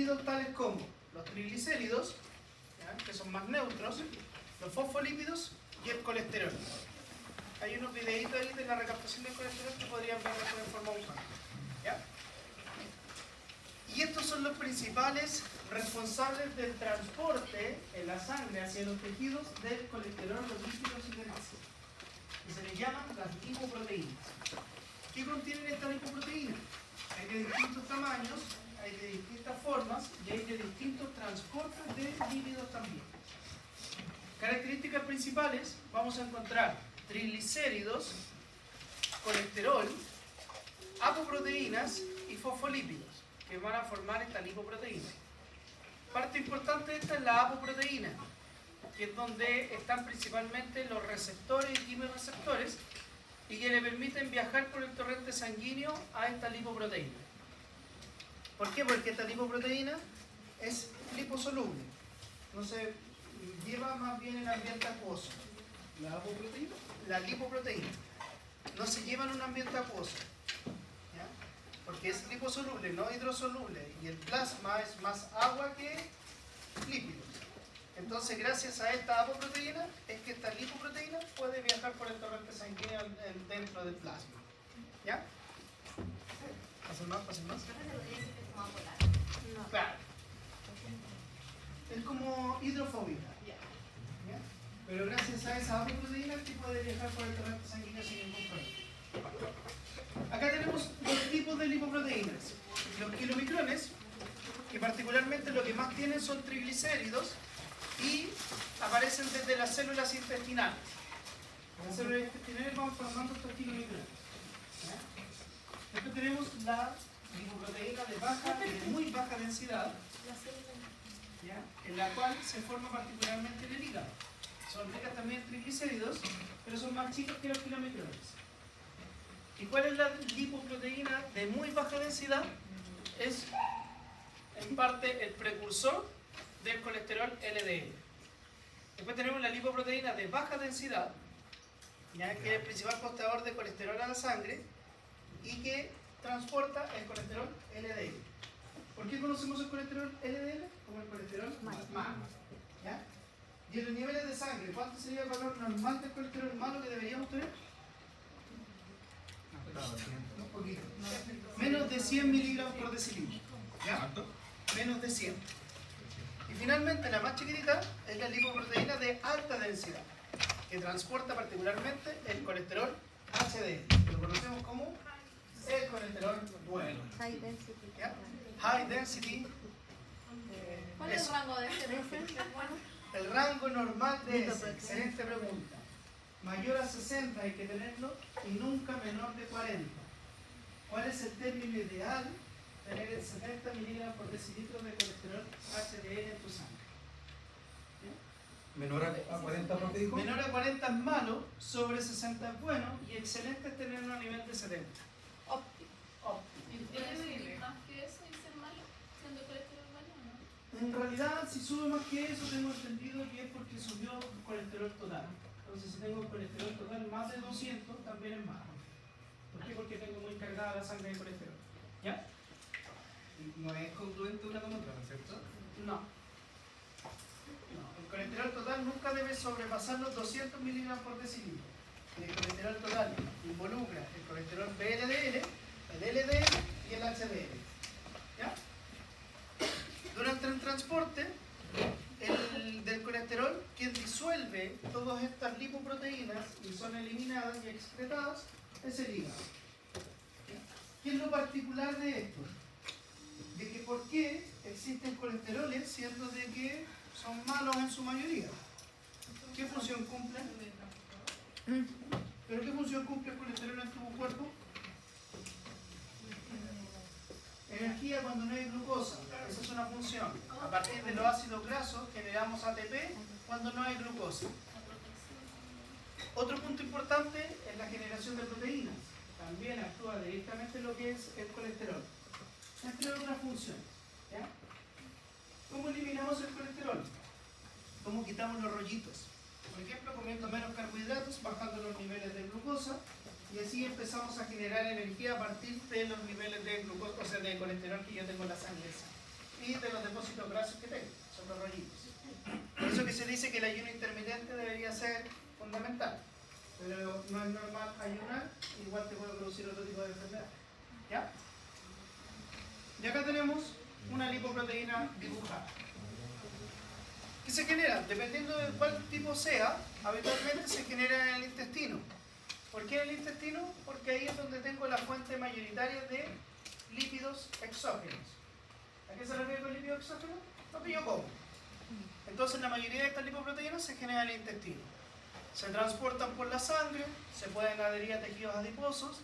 lípidos tales como los triglicéridos, ¿ya? Que son más neutros, los fosfolípidos y el colesterol. Hay unos videitos ahí de la recaptación del colesterol que podrían verlo en forma usual. ¿Ya? Y estos son los principales responsables del transporte en la sangre hacia los tejidos del colesterol, los lípidos y demás. Que se les llaman las lipoproteínas. ¿Qué contienen estas lipoproteínas? Hay de distintos tamaños, hay de distintas formas y hay de distintos transportes de lípidos también. Características principales, vamos a encontrar triglicéridos, colesterol, apoproteínas y fosfolípidos, que van a formar esta lipoproteína. Parte importante de esta es la apoproteína, que es donde están principalmente los receptores y quimioreceptores y que le permiten viajar por el torrente sanguíneo a esta lipoproteína. ¿Por qué? Porque esta lipoproteína es liposoluble, entonces lleva más bien el ambiente acuoso. La apoproteína, la lipoproteína, no se lleva en un ambiente acuoso, ¿ya? Porque es liposoluble, no hidrosoluble, y el plasma es más agua que lípidos. Entonces, gracias a esta apoproteína, es que esta lipoproteína puede viajar por el torrente sanguíneo dentro del plasma. ¿Ya? ¿Pasen más? ¿Pasen más? Claro. Es como hidrofóbica. ¿Ya? Pero gracias a esa apoproteína, que puede viajar por el torrente sanguíneo sin ningún problema. Acá tenemos dos tipos de lipoproteínas. Los kilomicrones, que particularmente lo que más tienen son triglicéridos, y aparecen desde las células intestinales. En las células intestinales vamos formando estos kilomicrones. Después tenemos la lipoproteína de muy baja densidad, ¿ya? En la cual se forma particularmente en el hígado. Son ricas también en triglicéridos, pero son más chicos que los kilomicrones. ¿Y cuál es la lipoproteína de muy baja densidad? Es en parte el precursor del colesterol LDL. Después tenemos la lipoproteína de baja densidad, ¿ya? Que es el principal portador de colesterol a la sangre y que transporta el colesterol LDL. ¿Por qué conocemos el colesterol LDL? Como el colesterol malo. ¿Ya? Y en los niveles de sangre, ¿cuánto sería el valor normal del colesterol malo que deberíamos tener? Un poquito. Menos de 100 miligramos por decilitro. ¿Ya? Menos de 100. Y finalmente, la más chiquitita es la lipoproteína de alta densidad, que transporta particularmente el colesterol HDL. Lo conocemos como el colesterol bueno. High density. ¿Ya? High density. ¿Cuál es el rango de este? El rango normal de ese, excelente pregunta. Mayor a 60 hay que tenerlo y nunca menor de 40. ¿Cuál es el término ideal? Tener el 70 miligramos por decilitro de colesterol HDL en tu sangre. ¿Sí? Menor a 40 proteico. Menor a 40 es malo, sobre 60 es bueno y excelente es tenerlo a nivel de 70. Óptimo. Óptimo. ¿Puede subir más que eso y ser malo? ¿Siendo colesterol malo o no? En realidad, si sube más que eso, tengo entendido que es porque subió el colesterol total. Entonces, si tengo el colesterol total más de 200, también es malo. ¿Por qué? Porque tengo muy cargada la sangre de colesterol. ¿Ya? No es congruente una con otra, ¿no es cierto? No. El colesterol total nunca debe sobrepasar los 200 miligramos por decilitro. Y el colesterol total involucra el colesterol VLDL, el LDL y el HDL. ¿Ya? Durante el transporte del colesterol, quien disuelve todas estas lipoproteínas y son eliminadas y excretadas es el hígado. ¿Qué es lo particular de esto? De que por qué existen colesteroles siendo de que son malos en su mayoría. ¿Qué función cumplen? ¿Pero qué función cumple el colesterol en tu cuerpo? Energía cuando no hay glucosa, esa es una función. A partir de los ácidos grasos generamos ATP cuando no hay glucosa. Otro punto importante es la generación de proteínas. También actúa directamente en lo que es el colesterol, entre otras funciones. ¿Ya? ¿Cómo eliminamos el colesterol? ¿Cómo quitamos los rollitos? Por ejemplo, comiendo menos carbohidratos, bajando los niveles de glucosa, y así empezamos a generar energía a partir de los niveles de glucosa, o sea, de colesterol que yo tengo en la sangre. y de los depósitos grasos que tengo, son los rollitos. Por eso que se dice que el ayuno intermitente debería ser fundamental, pero no es normal ayunar, igual te puede producir otro tipo de enfermedad. ¿Ya? Y acá tenemos una lipoproteína dibujada. ¿Qué se genera? Dependiendo de cuál tipo sea, habitualmente se genera en el intestino. ¿Por qué en el intestino? Porque ahí es donde tengo la fuente mayoritaria de lípidos exógenos. ¿A qué se refiere con lípidos exógenos? Lo que yo como. Entonces la mayoría de estas lipoproteínas se generan en el intestino. Se transportan por la sangre, se pueden adherir a tejidos adiposos,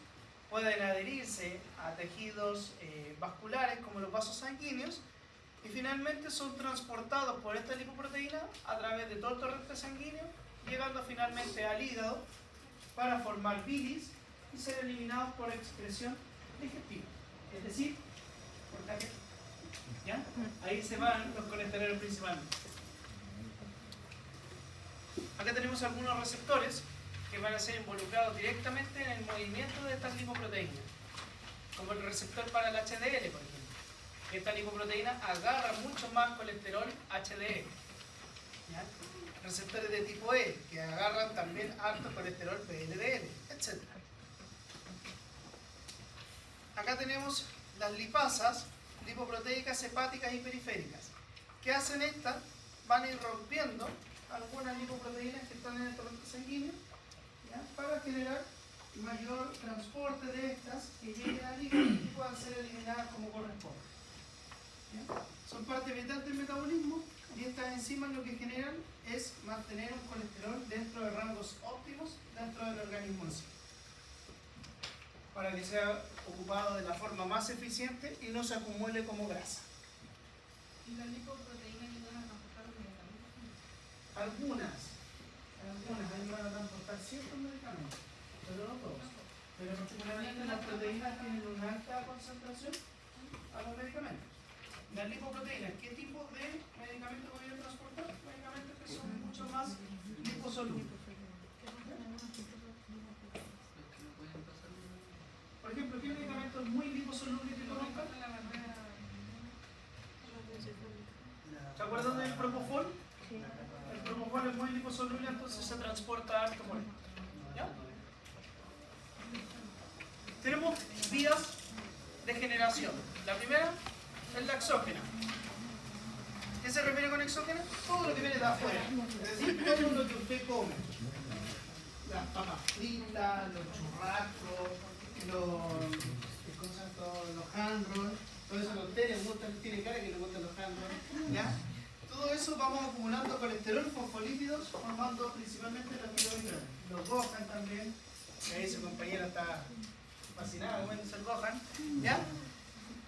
pueden adherirse a tejidos vasculares como los vasos sanguíneos y finalmente son transportados por esta lipoproteína a través de todo el torrente sanguíneo, llegando finalmente al hígado para formar bilis y ser eliminados por excreción digestiva, es decir, por caqueta. ¿Ya? Ahí se van los colesteroles principalmente. Acá tenemos algunos receptores que van a ser involucrados directamente en el movimiento de estas lipoproteínas, como el receptor para el HDL, por ejemplo. Esta lipoproteína agarra mucho más colesterol HDL. ¿Ya? Receptores de tipo E, que agarran también alto colesterol VLDL, etc. Acá tenemos las lipasas, lipoproteicas hepáticas y periféricas. ¿Qué hacen estas? Van a ir rompiendo algunas lipoproteínas que están en el torrente sanguíneo, ¿ya? Para generar mayor transporte de estas que lleguen al hígado y puedan ser eliminadas como corresponde. ¿Ya? Son parte vital del metabolismo y estas enzimas lo que generan es mantener un colesterol dentro de rangos óptimos dentro del organismo en sí, para que sea ocupado de la forma más eficiente y no se acumule como grasa. ¿Y las lipoproteínas ayudan a transportar los medicamentos? Algunas ayudan a transportar ciertos medicamentos, pero no todos. Pero particularmente las proteínas tienen una alta concentración a los medicamentos. Las lipoproteínas, ¿qué tipo de medicamentos podrían transportar? Medicamentos que son mucho más liposolubles. Por ejemplo, ¿qué medicamento es muy liposoluble que conozcan? ¿Se acuerdan del propofol? El propofol es muy liposoluble, entonces se transporta harto por él. ¿Ya? Tenemos vías de generación. La primera es la exógena. ¿Qué se refiere con exógena? Todo lo que viene de afuera. Es decir, todo lo que usted come. Las papas fritas, los churrascos, los hand rolls, todo eso a usted les gusta, tiene cara que le gustan los hand rolls, ¿ya? Todo eso vamos acumulando colesterol, fosfolípidos, formando principalmente los kilogramos. Los Gohan también, que ahí su compañera está fascinada comiéndose el Gohan, ¿ya?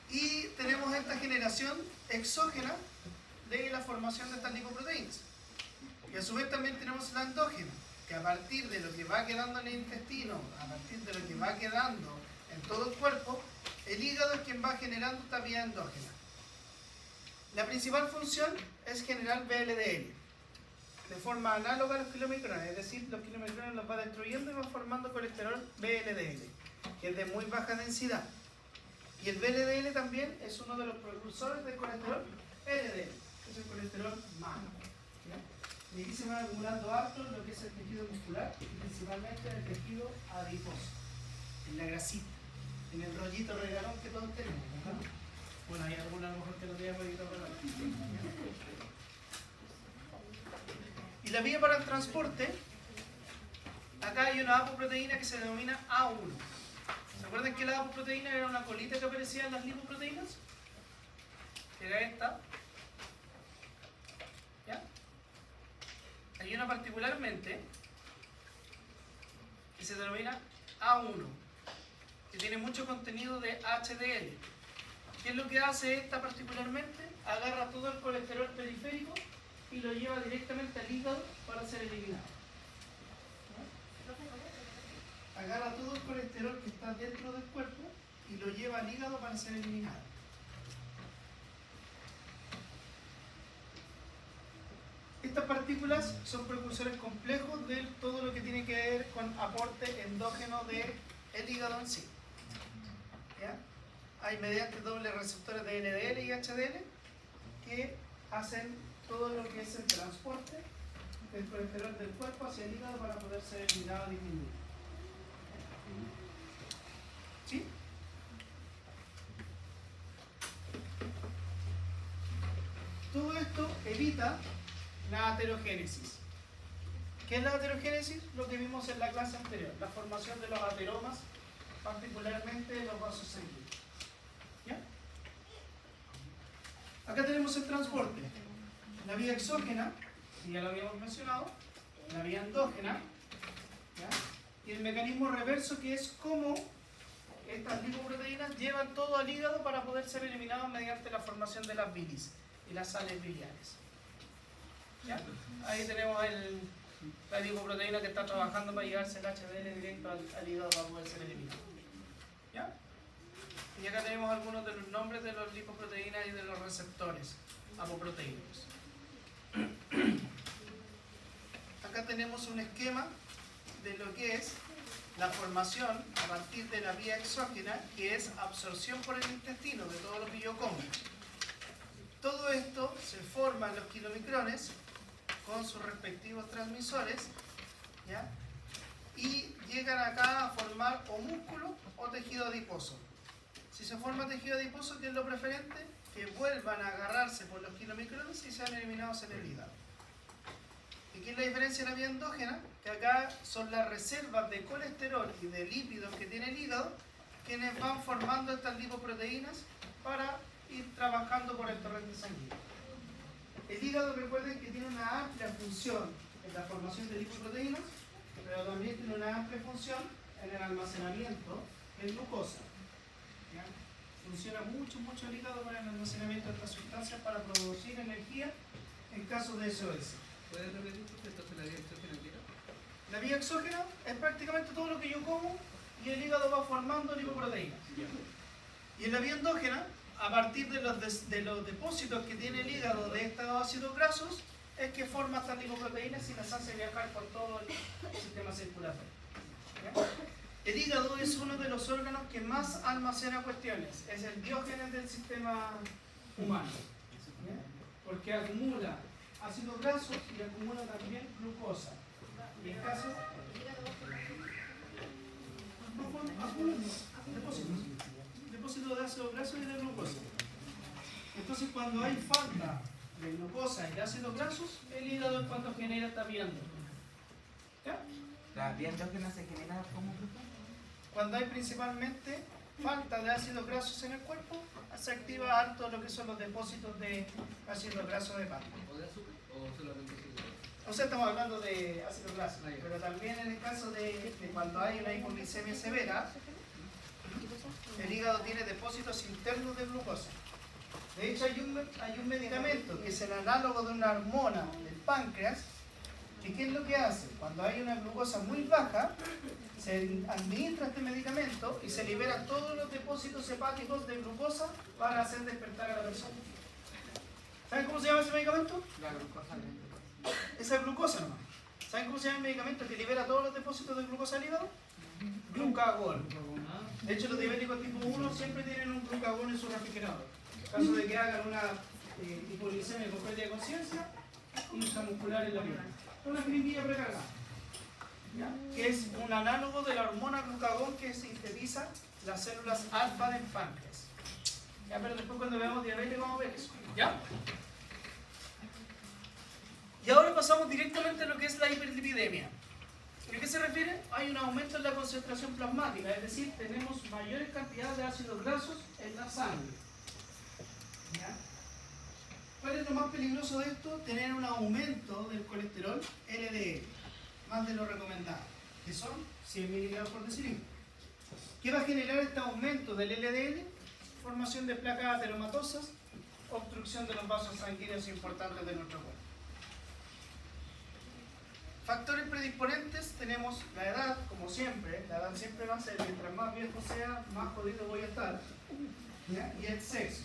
Y tenemos esta generación exógena de la formación de estas lipoproteínas. Y a su vez también tenemos la endógena, que a partir de lo que va quedando en el intestino, a partir de lo que va quedando en todo el cuerpo, el hígado es quien va generando esta vía endógena. La principal función es generar VLDL, de forma análoga a los kilomicrones, es decir, los kilomicrones los va destruyendo y va formando colesterol VLDL, que es de muy baja densidad. Y el VLDL también es uno de los precursores del colesterol LDL, que es el colesterol malo. ¿Ya? Y aquí se van acumulando harto lo que es el tejido muscular y principalmente en el tejido adiposo, en la grasita, en el rollito regalón que todos tenemos, ¿verdad? Bueno, hay algunos a lo mejor que no tienen rollito regalón. Y la vía para el transporte, acá hay una apoproteína que se denomina A1. ¿Se acuerdan que la apoproteína era una colita que aparecía en las lipoproteínas? Era esta. ¿Ya? Hay una particularmente que se denomina A1, que tiene mucho contenido de HDL. ¿Qué es lo que hace esta particularmente? Agarra todo el colesterol periférico y lo lleva directamente al hígado para ser eliminado. ¿Ya? Agarra todo el colesterol que está dentro del cuerpo y lo lleva al hígado para ser eliminado. Estas partículas son precursores complejos de todo lo que tiene que ver con aporte endógeno del hígado en sí. ¿Ya? Hay mediante doble receptores de LDL y HDL que hacen todo lo que es el transporte del colesterol del cuerpo hacia el hígado para poder ser eliminado o disminuido. ¿Sí? Todo esto evita la aterogénesis. ¿Qué es la aterogénesis? Lo que vimos en la clase anterior, la formación de los ateromas, particularmente de los vasos sanguíneos. ¿Ya? Acá tenemos el transporte, la vía exógena, y ya lo habíamos mencionado, la vía endógena, ¿ya? Y el mecanismo reverso, que es cómo estas lipoproteínas llevan todo al hígado para poder ser eliminados mediante la formación de las bilis y las sales biliares. ¿Ya? Ahí tenemos la lipoproteína que está trabajando para llevarse el HDL directo al hígado para poder ser eliminado. ¿Ya? Y acá tenemos algunos de los nombres de las lipoproteínas y de los receptores apoproteínicos. Acá tenemos un esquema de lo que es la formación a partir de la vía exógena, que es absorción por el intestino de todo lo que yo como. Todo esto se forma en los kilomicrones con sus respectivos transmisores, ¿ya? Y llegan acá a formar o músculo o tejido adiposo. Si se forma tejido adiposo, ¿qué es lo preferente? Que vuelvan a agarrarse por los kilomicrones y sean eliminados en el hígado. ¿Y qué es la diferencia de la vía endógena? Que acá son las reservas de colesterol y de lípidos que tiene el hígado quienes van formando estas lipoproteínas para ir trabajando por el torrente sanguíneo. El hígado, recuerden que tiene una amplia función en la formación de lipoproteínas, pero también tiene una amplia función en el almacenamiento de glucosa. ¿Ya? Funciona mucho el hígado para el almacenamiento de estas sustancias para producir energía en caso de SOS. ¿Puedes repetir entonces la vía exógena qué era? La vía exógena es prácticamente todo lo que yo como y el hígado va formando lipoproteínas. Y en la vía endógena, a partir de los depósitos que tiene el hígado de estos ácidos grasos, es que forma estas lipoproteínas y las hace viajar por todo el sistema circulatorio. ¿Ya? El hígado es uno de los órganos que más almacena cuestiones, es el diógenes del sistema humano, ¿ya? Porque acumula ácidos grasos y acumula también glucosa. Y en caso depósitos de ácidos grasos y de glucosa. Entonces, cuando hay falta de glucosa y de ácidos grasos, el hígado es cuando genera esta vía endógena. ¿Ya? ¿La vía endógena se genera como grupo? Cuando hay principalmente falta de ácidos grasos en el cuerpo, se activa harto lo que son los depósitos de ácidos grasos hepáticos. ¿O de azúcar o solamente azúcar? O sea, estamos hablando de ácidos grasos, pero también en el caso de cuando hay una hipoglicemia severa, el hígado tiene depósitos internos de glucosa. De hecho, hay un medicamento que es el análogo de una hormona del páncreas, y ¿qué es lo que hace? Cuando hay una glucosa muy baja, se administra este medicamento y se liberan todos los depósitos hepáticos de glucosa para hacer despertar a la persona. ¿Saben cómo se llama ese medicamento? La glucosa lenta. Esa glucosa nomás. ¿Saben cómo se llama el medicamento que libera todos los depósitos de glucosa al hígado? Glucagón. De hecho, los diabéticos tipo 1 siempre tienen un glucagón en su refrigerador. En caso de que hagan una hipoglicemia con pérdida de conciencia, intramuscular en la vida. Una jeringuilla precargada, ¿ya? Que es un análogo de la hormona glucagón que sintetiza las células alfa del páncreas. ¿Ya? Pero después, cuando veamos diabetes, vamos a ver eso. ¿Ya? Y ahora pasamos directamente a lo que es la hiperlipidemia. ¿A qué se refiere? Hay un aumento en la concentración plasmática, es decir, tenemos mayores cantidades de ácidos grasos en la sangre. ¿Ya? ¿Cuál es lo más peligroso de esto? Tener un aumento del colesterol LDL, más de lo recomendado, que son 100 miligramos por decilitro. ¿Qué va a generar este aumento del LDL? Formación de placas ateromatosas, obstrucción de los vasos sanguíneos importantes de nuestro cuerpo. Factores predisponentes, tenemos la edad, como siempre, la edad siempre va a ser, mientras más viejo sea, más jodido voy a estar, ¿ya? Y el sexo.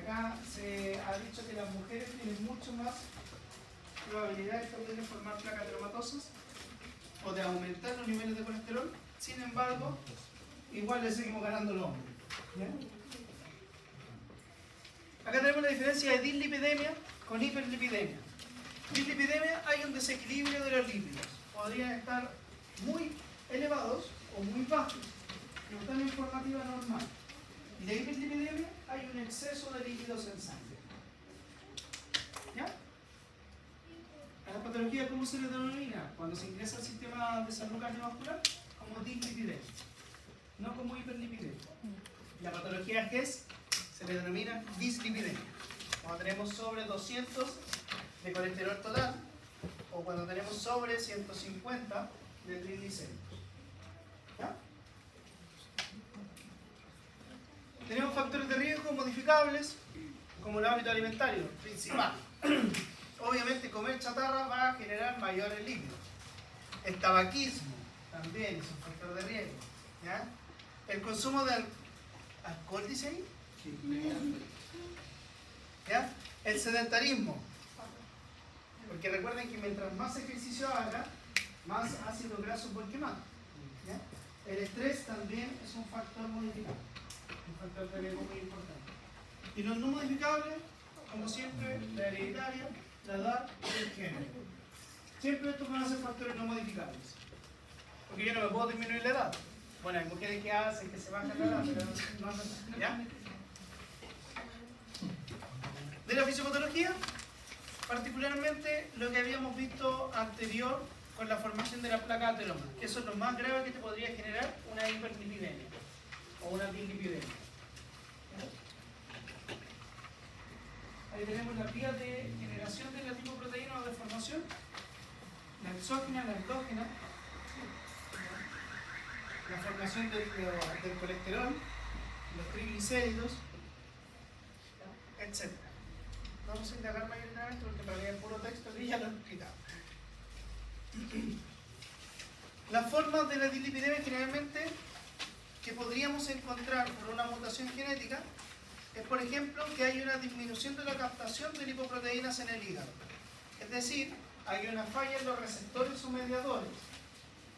Acá se ha dicho que las mujeres tienen mucho más probabilidades también de formar placas ateromatosas o de aumentar los niveles de colesterol. Sin embargo, igual le seguimos ganando los hombres, ¿ya? Acá tenemos la diferencia diferencia de dislipidemia con hiperlipidemia. Dislipidemia hay un desequilibrio de los lípidos. Podrían estar muy elevados o muy bajos, pero están en formativa normal. Y de hiperlipidemia hay un exceso de lípidos en sangre. ¿Ya? A la patología, ¿cómo se le denomina? Cuando se ingresa al sistema de salud cardiovascular, como dislipidemia, no como hiperlipidemia. La patología GES se le denomina dislipidemia. Cuando tenemos sobre 200 de colesterol total o cuando tenemos sobre 150 de triglicéridos. ¿Ya? Tenemos factores de riesgo modificables como el hábito alimentario principal. Obviamente comer chatarra va a generar mayores lípidos. El tabaquismo también es un factor de riesgo. ¿Ya? El consumo de alcohol, dice ahí. ¿Ya? El sedentarismo. Porque recuerden que mientras más ejercicio haga, más ácido graso por quemar. ¿Ya? El estrés también es un factor modificable. Un factor de riesgo muy importante. Y los no modificables, como siempre, la hereditaria, la edad y el género. Siempre estos van a ser factores no modificables. Porque yo no me puedo disminuir la edad. Bueno, hay mujeres que hacen que se bajan la edad, pero no hacen nada. ¿Ya? De la fisiopatología, particularmente lo que habíamos visto anterior con la formación de la placa ateroma. Eso es lo más grave que te podría generar una hiperlipidemia o una dislipidemia. Ahí tenemos las vías de generación de la lipoproteína o de formación, la exógena, la endógena, la formación del colesterol, los triglicéridos, etc. Vamos a indagar mayoritariamente porque para leer el puro texto aquí ya lo he explicado. Las formas de la dislipidemia generalmente que podríamos encontrar por una mutación genética es, por ejemplo, que hay una disminución de la captación de lipoproteínas en el hígado. Es decir, hay una falla en los receptores o mediadores.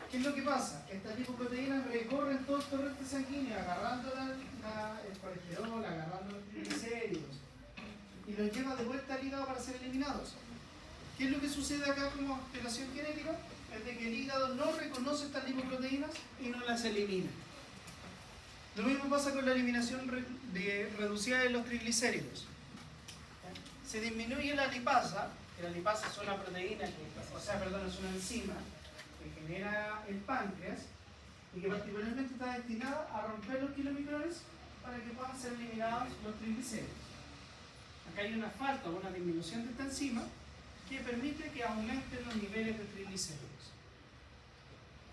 ¿Qué es lo que pasa? Estas lipoproteínas recorren todo el torrente sanguíneo, agarrando el colesterol, agarrando los triglicéridos, y los lleva de vuelta al hígado para ser eliminados. ¿Qué es lo que sucede acá como alteración genética? Es de que el hígado no reconoce estas lipoproteínas y no las elimina. Lo mismo pasa con la eliminación reducida de los triglicéridos. Se disminuye la lipasa, que la lipasa es una proteína, es una enzima que genera el páncreas y que particularmente está destinada a romper los kilomicrones para que puedan ser eliminados los triglicéridos. Acá hay una falta o una disminución de esta enzima que permite que aumenten los niveles de triglicéridos.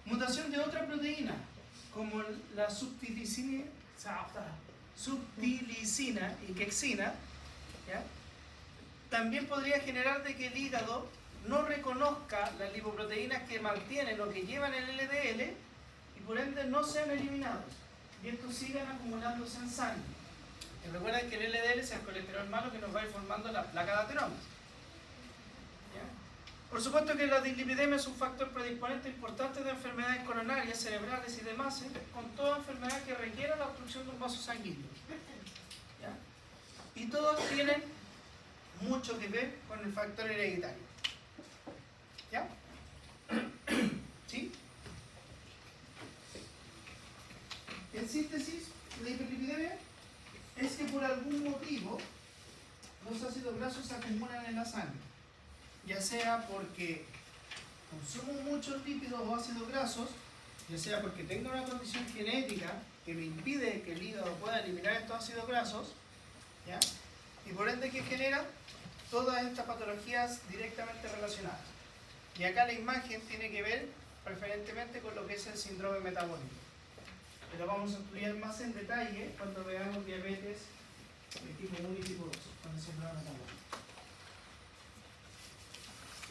Mutación de otra proteína, como la subtilicina y quexina, ¿ya? También podría generar de que el hígado no reconozca las lipoproteínas que mantienen o que llevan el LDL y por ende no sean eliminados y estos sigan acumulándose en sangre. Y recuerden que el LDL es el colesterol malo que nos va a ir formando la placa de ateromas. Por supuesto que la dislipidemia es un factor predisponente importante de enfermedades coronarias, cerebrales y demás, con toda enfermedad que requiera la obstrucción de un vaso sanguíneo. ¿Ya? Y todos tienen mucho que ver con el factor hereditario. ¿Ya? ¿Sí? En síntesis, la hiperlipidemia es que por algún motivo los ácidos grasos se acumulan en la sangre, ya sea porque consumo muchos lípidos o ácidos grasos, ya sea porque tengo una condición genética que me impide que el hígado pueda eliminar estos ácidos grasos, ¿ya? Y por ende que genera todas estas patologías directamente relacionadas. Y acá la imagen tiene que ver preferentemente con lo que es el síndrome metabólico. Pero vamos a estudiar más en detalle cuando veamos diabetes de tipo 1 y tipo 2, con el síndrome metabólico.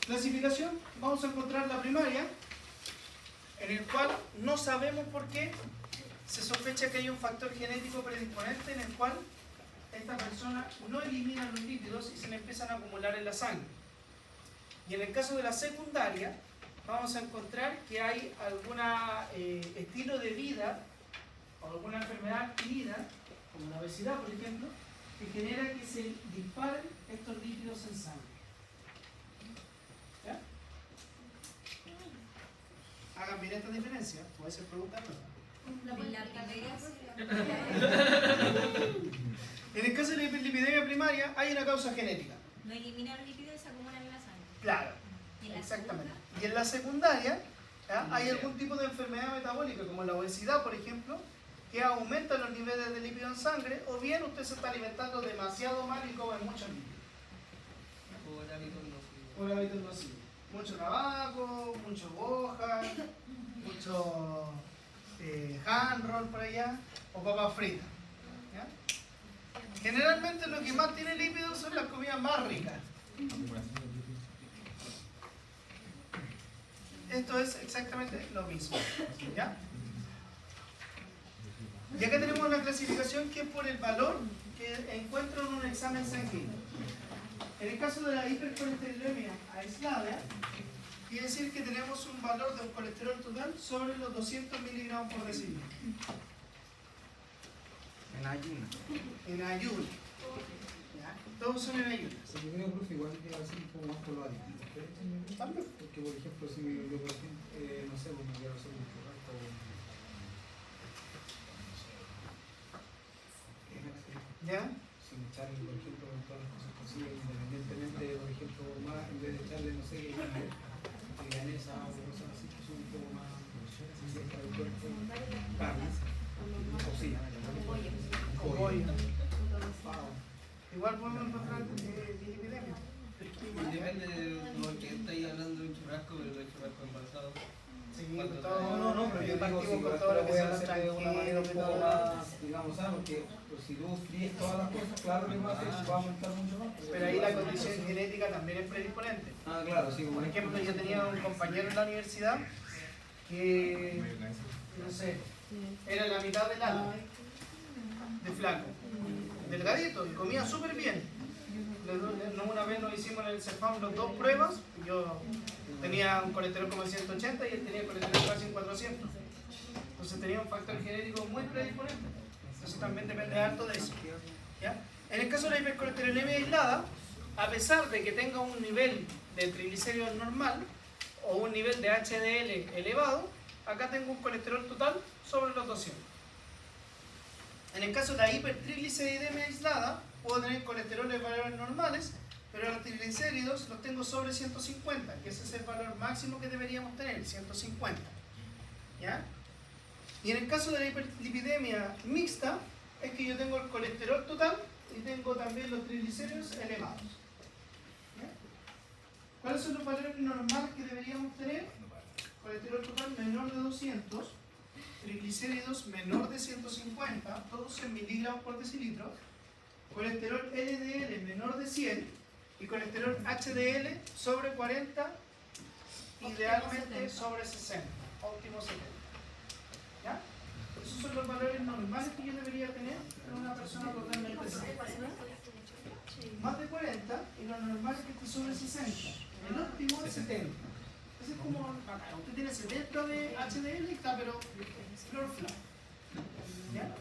Clasificación, vamos a encontrar la primaria, en el cual no sabemos por qué se sospecha que hay un factor genético predisponente en el cual esta persona no elimina los lípidos y se le empiezan a acumular en la sangre. Y en el caso de la secundaria, vamos a encontrar que hay algún estilo de vida o alguna enfermedad adquirida, como la obesidad, por ejemplo, que genera que se dispare sangre. ¿Ya? Hagan bien esta diferencia, puede ser pregunta, ¿no? En el caso de la hiperlipidemia primaria hay una causa genética. No elimina los lípidos y se acumulan en la sangre. Claro, ¿Y en la exactamente. segunda? Y en la secundaria, ¿ya? Hay algún tipo de enfermedad metabólica, como la obesidad, por ejemplo, que aumenta los niveles de lípido en sangre, o bien usted se está alimentando demasiado mal y come mucho lípido. Por hábitos nocivos. Por hábitos nocivos. Mucho tabaco, mucho hoja, mucho hand roll por allá, o papas fritas. ¿Ya? Generalmente lo que más tiene lípidos son las comidas más ricas. Esto es exactamente lo mismo. ¿Ya? Y acá tenemos una clasificación que es por el valor que encuentro en un examen sanguíneo. En el caso de la hipercolesterolemia aislada, quiere decir que tenemos un valor de un colesterol total sobre los 200 miligramos por decilitro. En ayuno. En ayuno. ¿Ya? Todos son en ayuno. Yo creo, profe, igual que así un poco más por lo adictivo. También. Porque, por ejemplo, si yo, por ejemplo, no sé, como quiero hacer un churrasco, ¿Ya? sin echarle, por ejemplo, todas las cosas posibles, independientemente, por ejemplo, más, en vez de echarle, no sé, milanesa o cosas así, que son un poco más para el cuerpo, carnes, cocina, O pollo. Igual podemos encontrar bilipidemia. Y depende de lo que estáis hablando de un churrasco, pero no hay churrasco embalsado. Sí, ¿Cuánto todo, no, pero yo digo, partimos si con yo todo lo que voy a sea hacer de una manera un poco tranquilo. más, digamos, ¿sabes? Porque pues, si tú fríes todas las cosas, claro que va a aumentar mucho más. Pero ahí la condición genética también es predisponente. Ah, claro, sí, como Por ejemplo, yo tenía un compañero en la universidad que, no sé, era la mitad del ala de flaco, delgadito, y comía súper bien. Una vez nos hicimos en el CEFAM las dos pruebas, yo tenía un colesterol como en 180 y él tenía colesterol casi en 400. Entonces tenía un factor genético muy predisponente. Entonces también depende harto de eso. ¿Ya? En el caso de la hipercolesterolemia aislada, a pesar de que tenga un nivel de triglicéridos normal o un nivel de HDL elevado, acá tengo un colesterol total sobre los 200. En el caso de la hipertrigliceridemia aislada, puedo tener colesterol en valores normales, pero los triglicéridos los tengo sobre 150, que ese es el valor máximo que deberíamos tener, 150. ¿Ya? Y en el caso de la hiperlipidemia mixta, es que yo tengo el colesterol total y tengo también los triglicéridos elevados. ¿Ya? ¿Cuáles son los valores normales que deberíamos tener? Colesterol total menor de 200, triglicéridos menor de 150, todos en miligramos por decilitro, colesterol LDL menor de 100 y colesterol HDL sobre 40, idealmente sobre 60, óptimo 70. ¿Ya? Esos son los valores normales que yo debería tener en una persona totalmente sana. Más de 40 y lo normal es que esté sobre 60. El óptimo es 70. Ese es como, usted tiene 70 de HDL y está pero flor flat. ¿Ya?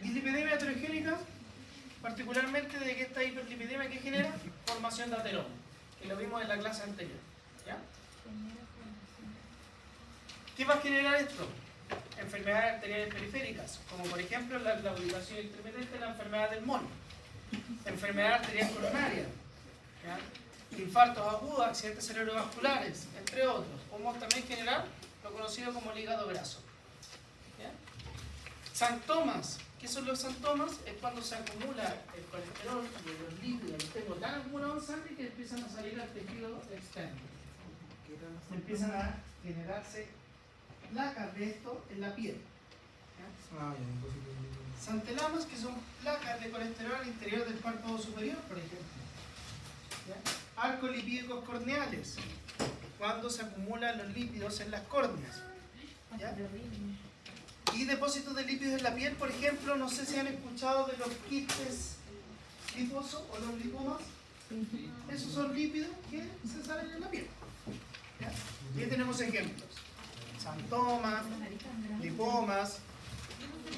Dislipidemia heterogénica, particularmente de que esta hiperlipidemia que genera formación de ateroma, que lo vimos en la clase anterior. ¿Ya? ¿Qué va a generar esto? Enfermedades arteriales periféricas, como por ejemplo la claudicación intermitente, la enfermedad del mono, enfermedad arterial coronaria, ¿ya? Infartos agudos, accidentes cerebrovasculares, entre otros. Podemos también generar lo conocido como el hígado graso. ¿Ya? Síntomas. ¿Qué son los síntomas? Es cuando se acumula el colesterol y los lípidos, los tengo tan acumulados en sangre que empiezan a salir al tejido externo. Empiezan a generarse placas de esto en la piel. ¿Ya? Santelamas, que son placas de colesterol al interior del párpado superior, por ejemplo. ¿Ya? Arcos lipídicos corneales, cuando se acumulan los lípidos en las córneas. ¿Ya? Y depósitos de lípidos en la piel, por ejemplo, no sé si han escuchado de los quistes liposos o los lipomas. Esos son lípidos que se salen en la piel. ¿Ya? Y ahí tenemos ejemplos. Santomas, lipomas,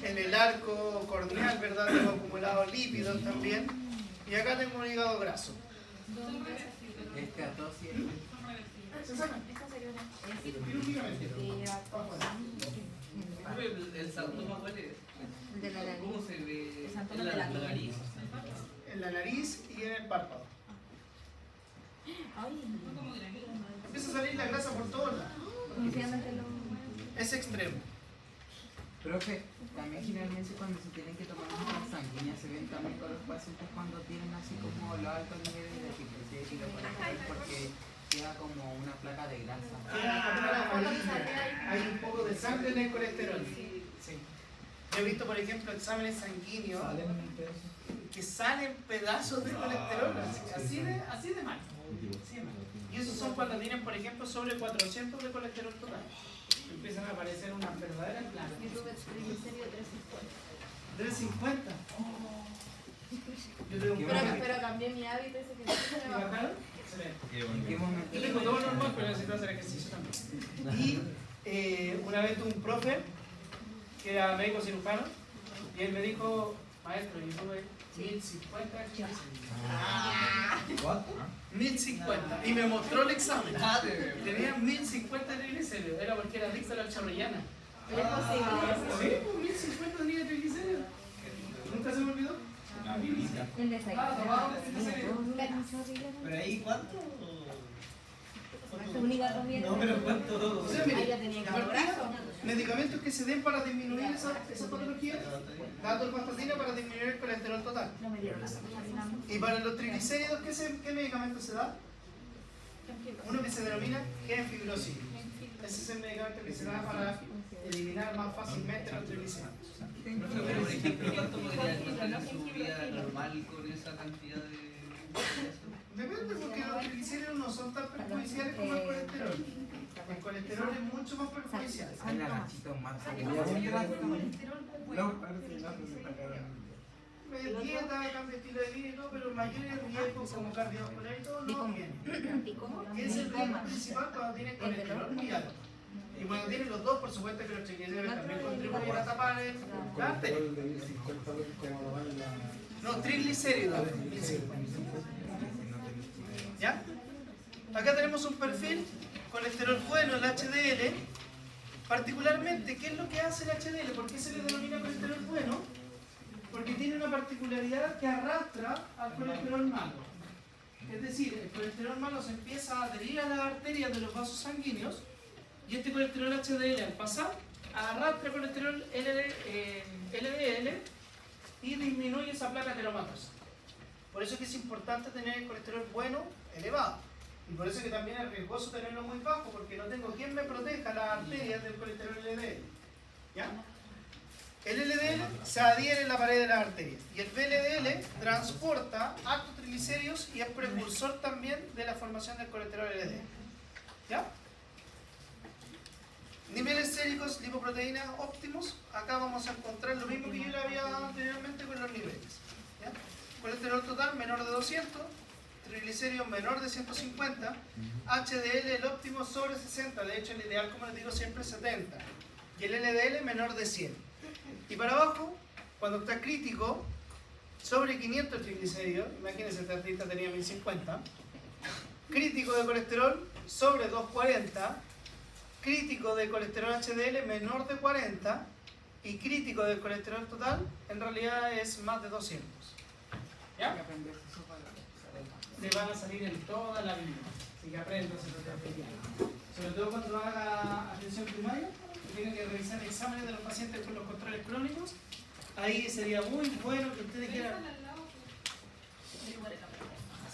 en el arco corneal, ¿verdad? Tengo acumulados lípidos también. Y acá tengo un hígado graso. Este a todos y Se sacan. Quirúrgicamente. El santoma, ¿cuál es? El de la nariz. ¿Cómo se ve? El santoma En de la nariz. En la nariz y en el párpado. Ay, Empieza a salir la grasa por todos lados. inicialmente lo... Es extremo. Profe, también generalmente cuando se tienen que tomar unas sanguíneas se ven también con los pacientes cuando tienen así como los altos niveles de triglicéridos, porque queda como una placa de grasa. Hay un poco de sangre en el colesterol. Sí. Yo he visto, por ejemplo, exámenes sanguíneos que salen pedazos de colesterol, así de mal. Y esos son cuando tienen, por ejemplo, sobre 400 de colesterol total. Empiezan a aparecer unas verdaderas placas. Yo tuve triglicérido 350. 350. Yo tengo un profe. Pero cambié mi hábito ese que se ¿Y me bajó. bajaron? Excelente. ¿En qué momento? Yo tengo todo normal, pero necesito hacer ejercicio también. Y una vez tuve un profe que era médico cirujano y él me dijo, maestro, yo tuve 1050 triglicéridos. ¿Cuánto? 1050. Y me mostró el examen. Ah, de verdad. Tenía 1050 triglicéridos. Era porque era adicto a la chorrillana. Es posible. Sí, pues 1050 tenía triglicéridos. ¿Nunca se me olvidó? El desayuno. ¿Pero ahí cuánto? Tu única comida. No, pero ¿cuánto? O sea, Ahí mire, ya tenía de que partida, medicamentos que se den para disminuir esa patología, datorvastatina para disminuir el colesterol total. No me dieron la salina. Y para los triglicéridos, ¿qué medicamento se da? Uno que se denomina genfibrosis. Ese es el medicamento que se da para eliminar más fácilmente los triglicéridos. Profe, pero por ejemplo, ¿cuánto podría mantener su vida normal con esa cantidad de... Depende, porque los triglicéridos no son tan perjudiciales como el colesterol. El colesterol es mucho más perjudicial. Hay la ganchita más. Dieta, cambio de estilo de vida y todo, pero mayores riesgos como cardiovascular y todo no tienen. ¿Qué es el riesgo principal cuando tienen colesterol muy alto? Y cuando tienen los dos, por supuesto que los triglicéridos también contribuyen a tapar la arteria. No, triglicéridos. ¿Ya? Acá tenemos un perfil, colesterol bueno, el HDL. Particularmente, ¿qué es lo que hace el HDL? ¿Por qué se le denomina colesterol bueno? Porque tiene una particularidad que arrastra al colesterol malo. Es decir, el colesterol malo se empieza a adherir a las arterias de los vasos sanguíneos y este colesterol HDL al pasar arrastra el colesterol LDL y disminuye esa placa ateromatosa. Por eso es que es importante tener el colesterol bueno elevado. Y por eso es que también es riesgoso tenerlo muy bajo, porque no tengo quien me proteja las arterias del colesterol LDL. ¿Ya? El LDL se adhiere en la pared de las arterias y el VLDL transporta altos triglicéridos y es precursor también de la formación del colesterol LDL. ¿Ya? Niveles séricos, lipoproteínas óptimos. Acá vamos a encontrar lo mismo que yo le había dado anteriormente con los niveles. ¿Ya? Colesterol total menor de 200, triglicéridos menor de 150, HDL el óptimo sobre 60, de hecho el ideal, como les digo, siempre es 70, y el LDL menor de 100. Y para abajo, cuando está crítico, sobre 500 triglicéridos, imagínense, este artista tenía 1050, crítico de colesterol sobre 240, crítico de colesterol HDL menor de 40 y crítico del colesterol total en realidad es más de 200. ¿Ya? Le van a salir en toda la vida, así que aprendan sobre todo cuando haga atención primaria, tienen que revisar exámenes de los pacientes con los controles crónicos. Ahí sería muy bueno que ustedes quieran.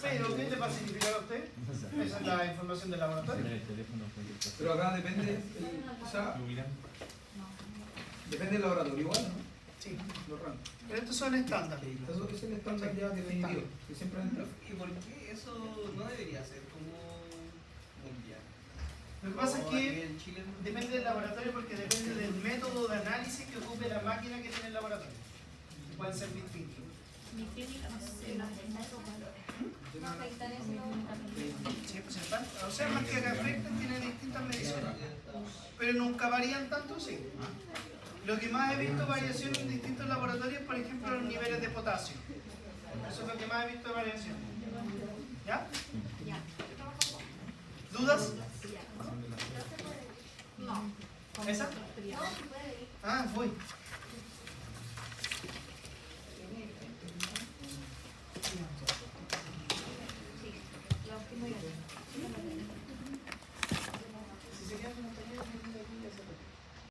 Pero, ¿qué le va a significar a usted? Esa es la información del laboratorio. Pero acá depende, o sea, depende del laboratorio igual, ¿no? Sí, Los rangos. pero estos son estándares. Eso es el estándar ya definitivo, que siempre han entrado. ¿Y por qué eso no debería ser como mundial? Lo que pasa es O aquí que en Chile no. depende del laboratorio porque depende del método de análisis que ocupe la máquina que tiene el laboratorio. Pueden ser distintos. Mi clínica no sé, no afecta esos valores. No afectan eso. Sí, pues están. O sea, más que afectan, tienen distintas mediciones. Pero nunca varían tanto, sí. Lo que más he visto variación en distintos laboratorios, por ejemplo, los niveles de potasio. Eso es lo que más he visto de variación. ¿Ya? Ya. ¿Dudas? No. ¿Esa? No, se puede. Ah, voy.